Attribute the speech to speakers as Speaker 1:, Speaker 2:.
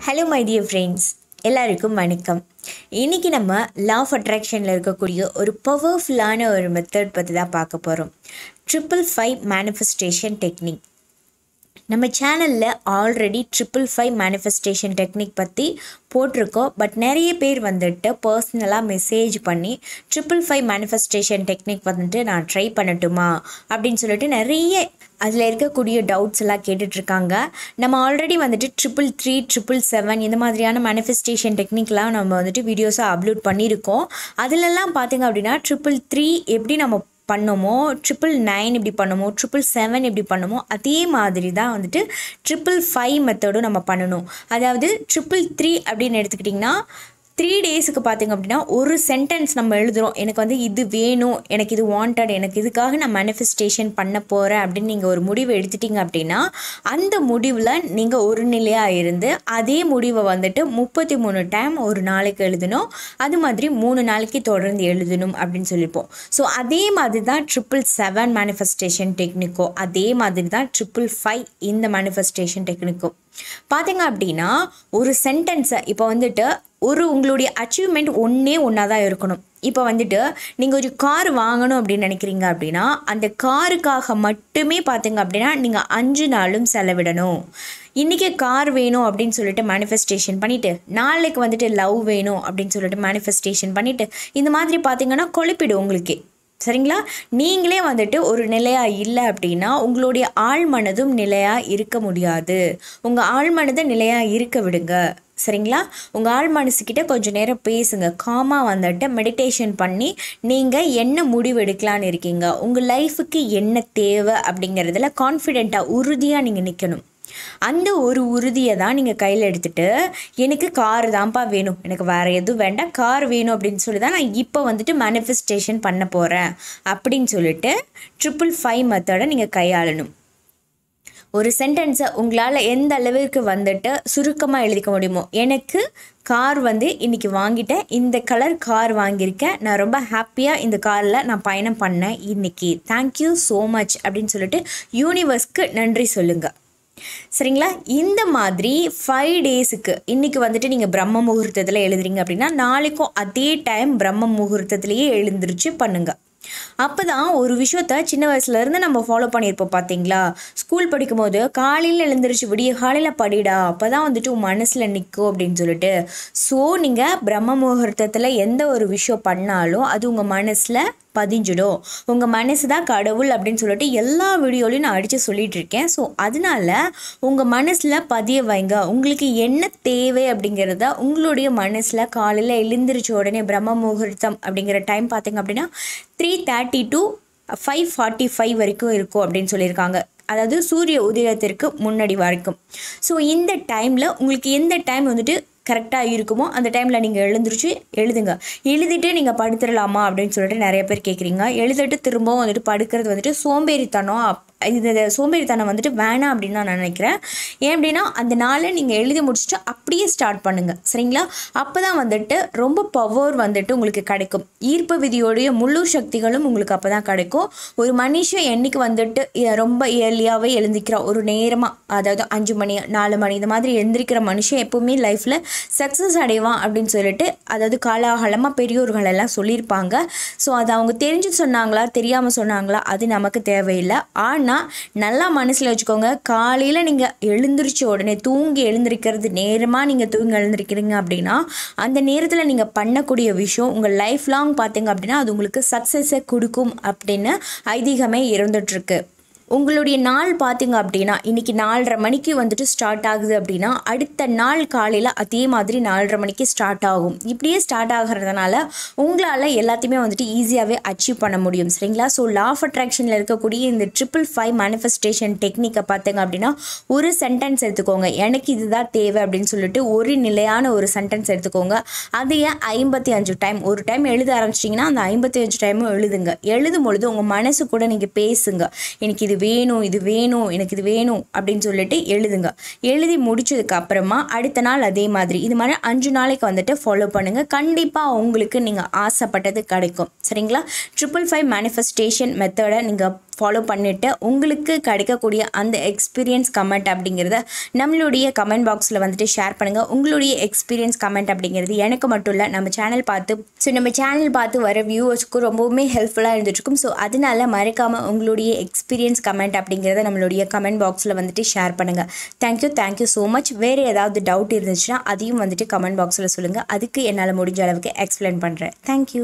Speaker 1: Hello my dear friends, எல்லாருக்கும் வணக்கம். இன்னைக்கு நம்ம லா ஆஃப் அட்ராக்ஷனில் இருக்கக்கூடிய ஒரு பவர்ஃபுல்லான ஒரு மெத்தட் பற்றி தான் பார்க்க போகிறோம். 555 மேனிஃபெஸ்டேஷன் டெக்னிக். நம்ம சேனலில் ஆல்ரெடி 555 மேனிஃபெஸ்டேஷன் டெக்னிக் பற்றி போட்டிருக்கோம். பட் நிறைய பேர் வந்துட்டு பர்சனலாக மெசேஜ் பண்ணி 555 மேனிஃபெஸ்டேஷன் டெக்னிக் வந்துட்டு நான் ட்ரை பண்ணட்டுமா அப்படின்னு சொல்லிட்டு நிறைய அதில் இருக்கக்கூடிய டவுட்ஸ் எல்லாம் கேட்டுட்ருக்காங்க. நம்ம ஆல்ரெடி வந்துட்டு 333 777 இந்த மாதிரியான மேனிஃபெஸ்டேஷன் டெக்னிக்லாம் நம்ம வந்துட்டு வீடியோஸாக அப்லோட் பண்ணியிருக்கோம். அதிலெல்லாம் பார்த்திங்க அப்படின்னா 333 எப்படி நம்ம பண்ணோமோ, 999 இப்படி பண்ணோமோ, 777 எப்படி பண்ணோமோ அதே மாதிரி தான் வந்துட்டு 555 மெத்தடும் நம்ம பண்ணணும். அதாவது 333 அப்படின்னு எடுத்துக்கிட்டிங்கன்னா 3 டேஸுக்கு பார்த்திங்க அப்படின்னா ஒரு சென்டென்ஸ் நம்ம எழுதுகிறோம். எனக்கு வந்து இது வேணும், எனக்கு இது வாண்டட், எனக்கு இதுக்காக நான் மேனிஃபெஸ்டேஷன் பண்ண போகிறேன் அப்படின்னு நீங்கள் ஒரு முடிவு எடுத்துட்டிங்க அப்படின்னா அந்த முடிவில் நீங்கள் ஒரு நிலையாக இருந்து அதே முடிவை வந்துட்டு 33 டைம் ஒரு நாளைக்கு எழுதணும். அது மாதிரி 3 நாளைக்கு தொடர்ந்து எழுதணும் அப்படின்னு சொல்லியிருப்போம். ஸோ அதே மாதிரி தான் 777 மேனிஃபெஸ்டேஷன் டெக்னிக்கோ, அதே மாதிரி தான் 555 இந்த மேனிஃபெஸ்டேஷன் டெக்னிக்கோ. பார்த்தீங்க அப்படின்னா ஒரு சென்டென்ஸை இப்போ வந்துட்டு உங்களுடைய அச்சீவ்மெண்ட் ஒன்றா தான் இருக்கணும். இப்போ வந்துட்டு நீங்கள் ஒரு கார் வாங்கணும் அப்படின்னு நினைக்கிறீங்க அப்படின்னா அந்த காருக்காக மட்டுமே பார்த்தீங்க அப்படின்னா நீங்கள் 5 நாளும் செலவிடணும். இன்றைக்கி கார் வேணும் அப்படின்னு சொல்லிட்டு மேனிஃபெஸ்டேஷன் பண்ணிவிட்டு நாளைக்கு வந்துட்டு லவ் வேணும் அப்படின்னு சொல்லிட்டு மேனிஃபெஸ்டேஷன் பண்ணிவிட்டு இந்த மாதிரி பார்த்தீங்கன்னா குழப்பிடும் உங்களுக்கே. சரிங்களா? நீங்களே வந்துட்டு ஒரு நிலையாக இல்லை அப்படின்னா உங்களுடைய ஆழ் மனதும் நிலையாக இருக்க முடியாது. உங்கள் ஆழ் மனதை நிலையாக இருக்க விடுங்க. சரிங்களா? உங்கள் ஆழ் மனசுக்கிட்ட கொஞ்சம் நேரம் பேசுங்க. காமாக வந்துட்டு மெடிடேஷன் பண்ணி நீங்கள் என்ன முடிவு எடுக்கலான்னு இருக்கீங்க, உங்கள் லைஃபுக்கு என்ன தேவை அப்படிங்கிறதுல கான்ஃபிடெண்ட்டாக உறுதியாக நீங்கள் நிற்கணும். அந்த ஒரு உறுதியை தான் நீங்கள் கையில் எடுத்துகிட்டு எனக்கு கார் தான்ப்பா வேணும், எனக்கு வேறு எதுவும் வேண்டாம், கார் வேணும் அப்படின்னு சொல்லி தான் நான் இப்போ வந்துட்டு மேனிஃபெஸ்டேஷன் பண்ண போகிறேன் அப்படின்னு சொல்லிட்டு 555 மெத்தடை நீங்கள் கையாளணும். ஒரு சென்டென்ஸை உங்களால் எந்த அளவிற்கு வந்துட்டு சுருக்கமாக எழுதிக்க முடியுமோ, எனக்கு கார் வந்து இன்றைக்கி வாங்கிட்டேன், இந்த கலர் கார் வாங்கியிருக்கேன், நான் ரொம்ப ஹாப்பியாக இந்த காரில் நான் பயணம் பண்ணேன் இன்றைக்கி, தேங்க்யூ ஸோ மச் அப்படின்னு சொல்லிட்டு யூனிவர்ஸ்க்கு நன்றி சொல்லுங்கள். சரிங்களா? இந்த மாதிரி 5 டேஸுக்கு இன்றைக்கி வந்துட்டு நீங்கள் பிரம்ம முகூர்த்தத்தில் எழுதுறீங்க அப்படின்னா நாளைக்கும் அதே டைம் பிரம்ம முகூர்த்தத்துலேயே எழுந்திருச்சு பண்ணுங்கள். அப்போ தான் ஒரு விஷயத்த சின்ன வயசுலேருந்து நம்ம ஃபாலோ பண்ணியிருப்போம். பார்த்தீங்களா? ஸ்கூல் படிக்கும்போது காலையில் எழுந்திரிச்சு விடிய காலையில் படிடா, அப்போ தான் வந்துட்டு உன் மனசில் நிற்கும் அப்படின்னு சொல்லிட்டு. ஸோ நீங்கள் பிரம்ம முகூர்த்தத்தில் எந்த ஒரு விஷயம் பண்ணாலும் அது உங்கள் மனசில் பதிஞ்சிடும். உங்கள் மனசு தான் கடவுள் அப்படின்னு சொல்லிட்டு எல்லா வீடியோலையும் நான் அடித்து சொல்லிகிட்டு இருக்கேன். ஸோ அதனால உங்கள் மனசில் பதிய வைங்க. உங்களுக்கு என்ன தேவை அப்படிங்கிறத உங்களுடைய மனசில் காலையில் எழுந்திரிச்ச உடனே பிரம்ம முகூர்த்தம் அப்படிங்கிற டைம் பார்த்திங்க அப்படின்னா 3:30 to 5:45 வரைக்கும் இருக்கும் அப்படின்னு சொல்லியிருக்காங்க. அதாவது சூரிய உதயத்திற்கு முன்னாடி வரைக்கும். ஸோ இந்த டைமில் உங்களுக்கு எந்த டைம் வந்துட்டு கரெக்டாக இருக்குமோ அந்த டைமில் நீங்கள் எழுதுங்க. எழுதிட்டு நீங்கள் படுத்துடலாமா அப்படின்னு சொல்லிட்டு நிறைய பேர் கேட்குறீங்க. எழுதிட்டு திரும்பவும் வந்துட்டு படுக்கிறது வந்துட்டு சோம்பேறித்தனம். இந்த சோம்பேறித்தனம் வந்துட்டு வேணாம் அப்படின்னு நான் நினைக்கிறேன். ஏன் அப்படின்னா அந்த நாளை நீங்கள் எழுதி முடிச்சுட்டு அப்படியே ஸ்டார்ட் பண்ணுங்கள். சரிங்களா? அப்போ தான் வந்துட்டு ரொம்ப பவர் வந்துட்டு உங்களுக்கு கிடைக்கும். ஈர்ப்பு விதியோடைய முழு சக்திகளும் உங்களுக்கு அப்போ தான் கிடைக்கும். ஒரு மனுஷன் என்றைக்கு வந்துட்டு ரொம்ப இயர்லியாகவே எழுந்திக்கிற ஒரு நேரமாக, அதாவது 5 மணி 4 மணி இந்த மாதிரி எழுந்திரிக்கிற மனுஷன் எப்போவுமே லைஃப்பில் சக்ஸஸ் அடைவான் அப்படின்னு சொல்லிட்டு அதாவது காலாகாலமாக பெரியோர்கள் எல்லாம் சொல்லியிருப்பாங்க. ஸோ அது அவங்க தெரிஞ்சு சொன்னாங்களா தெரியாமல் சொன்னாங்களா அது நமக்கு தேவையில்லை. ஆனால் நல்லா மனசில் வச்சுக்கோங்க, காலையில் நீங்கள் எழுந்திரிச்ச உடனே தூங்கி எழுந்திருக்கிறது நேரமாக நீங்கள் தூங்கி எழுந்திருக்கிறீங்க அப்படின்னா அந்த நேரத்தில் நீங்கள் பண்ணக்கூடிய விஷயம் உங்கள் லைஃப் லாங் பார்த்தீங்க அப்படின்னா அது உங்களுக்கு சக்ஸஸை கொடுக்கும் அப்படின்னு ஐதீகமே இருந்துகிட்ருக்கு. உங்களுடைய நாள் பார்த்திங்க அப்படின்னா இன்றைக்கி 4:30 மணிக்கு வந்துட்டு ஸ்டார்ட் ஆகுது அப்படின்னா அடுத்த நாள் காலையில் அதே மாதிரி 4:30 மணிக்கு ஸ்டார்ட் ஆகும். இப்படியே ஸ்டார்ட் ஆகிறதுனால உங்களால் எல்லாத்தையுமே வந்துட்டு ஈஸியாகவே அச்சீவ் பண்ண முடியும். சரிங்களா? ஸோ லா ஆஃப் அட்ராக்ஷனில் இருக்கக்கூடிய இந்த 555 மேனிஃபெஸ்டேஷன் டெக்னிக்கை பார்த்திங்க அப்படின்னா ஒரு சென்டென்ஸ் எடுத்துக்கோங்க. எனக்கு இதுதான் தேவை அப்படின்னு சொல்லிட்டு ஒரு நிலையான ஒரு சென்டென்ஸ் எடுத்துக்கோங்க. அதையே 55 டைம் ஒரு டைம் எழுத ஆரம்பிச்சிட்டிங்கன்னா அந்த 55 டைமும் எழுதுங்க. எழுதும் பொழுது உங்கள் மனசு கூட நீங்கள் பேசுங்க. எனக்கு இது வேணும், இது வேணும், எனக்கு இது வேணும் அப்படின்னு சொல்லிட்டு எழுதுங்க. எழுதி முடிச்சதுக்கு அப்புறமா அடுத்த நாள் அதே மாதிரி இது மாதிரி 5 நாளைக்கு வந்துட்டு ஃபாலோ பண்ணுங்கள். கண்டிப்பாக உங்களுக்கு நீங்கள் ஆசைப்பட்டது கிடைக்கும். சரிங்களா? 555 மேனிஃபெஸ்டேஷன் மெத்தடை நீங்கள் ஃபாலோ பண்ணிவிட்டு உங்களுக்கு கிடைக்கக்கூடிய அந்த எக்ஸ்பீரியன்ஸ் கமெண்ட் அப்படிங்கிறத நம்மளுடைய கமெண்ட் பாக்ஸில் வந்துட்டு ஷேர் பண்ணுங்கள். உங்களுடைய எக்ஸ்பீரியன்ஸ் கமெண்ட் அப்படிங்கிறது எனக்கு மட்டும் இல்லை, நம்ம சேனல் பார்த்து வர வியூவர்ஸ்க்கு ரொம்பவுமே ஹெல்ப்ஃபுல்லாக இருந்துகிட்ருக்கும். ஸோ அதனால மறக்காமல் உங்களுடைய எக்ஸ்பீரியன்ஸ் கமெண்ட் அப்படிங்கிறத நம்மளுடைய கமெண்ட் பாக்ஸில் வந்துட்டு ஷேர் பண்ணுங்கள். Thank you so much. வேறு ஏதாவது டவுட் இருந்துச்சுன்னா அதையும் வந்துட்டு கமெண்ட் பாக்ஸில் சொல்லுங்கள். அதுக்கு என்னால் முடிஞ்ச அளவுக்கு எக்ஸ்பிளைன் பண்ணுறேன். தேங்க்யூ.